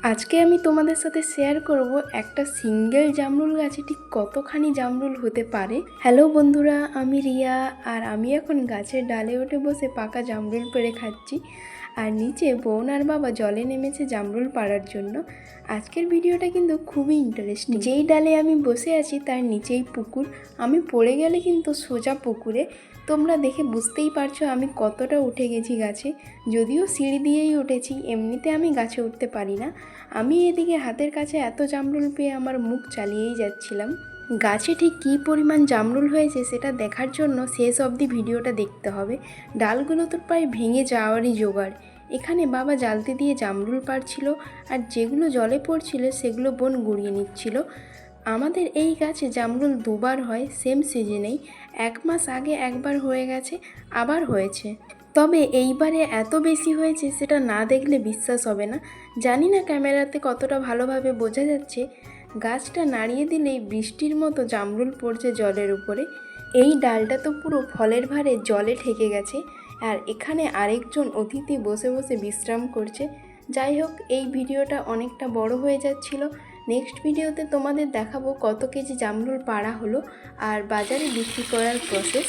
আজকে আমি তোমাদের সাথে শেয়ার করব একটা সিঙ্গেল জামরুল গাছে ঠিক কতখানি জামরুল হতে পারে। হ্যালো বন্ধুরা, আমি রিয়া, আর আমি এখন গাছের ডালে উঠে বসে পাকা জামরুল পেড়ে খাচ্ছি। আর নিচে বোন আর বাবা জলে নেমেছে জামরুল পাড়ার জন্য। আজকের ভিডিওটা কিন্তু খুবই ইন্টারেস্টিং। যেই ডালে আমি বসে আছি তার নিচেই পুকুর। আমি পড়ে গেলে কিন্তু সোজা পুকুরে। তোমরা দেখে বুঝতেই পারছো আমি কতটা উঠে গেছি গাছে। যদিও সিঁড়ি দিয়েই উঠেছি, এমনিতে আমি গাছে উঠতে পারি না। আমি এদিকে হাতের কাছে এত জামরুল পেয়ে আমার মুখ চালিয়েই যাচ্ছিলাম। গাছে ঠিক কী পরিমাণ জামরুল হয়েছে সেটা দেখার জন্য শেষ অবধি ভিডিওটা দেখতে হবে। ডালগুলো তো প্রায় ভেঙে যাওয়ারই জোগাড়। এখানে বাবা জালতি দিয়ে জামরুল পাড়ছিল, আর যেগুলো জলে পড়ছিল সেগুলো বোন গুঁড়িয়ে নিচ্ছিল। আমাদের এই গাছে জামরুল দুবার হয় সেম সিজনেই। 1 মাস আগে একবার হয়ে গেছে, আবার হয়েছে। তবে এইবারে এত বেশি হয়েছে সেটা না দেখলে বিশ্বাস হবে না। জানি না ক্যামেরাতে কতটা ভালোভাবে বোঝা যাচ্ছে। গাছটা নাড়িয়ে দিলেই বৃষ্টির মতো জামরুল পড়ছে জলের উপরে। এই ডালটা তো পুরো ফলের ভারে জলে ঠেকে গেছে, আর এখানে আরেকজন অতিথি বসে বসে বিশ্রাম করছে। যাই হোক, এই ভিডিওটা অনেকটা বড় হয়ে যাচ্ছিল। নেক্সট ভিডিওতে তোমাদের দেখাবো কত কেজি জামরুল পাড়া হলো আর বাজারে বিক্রি করার প্রসেস।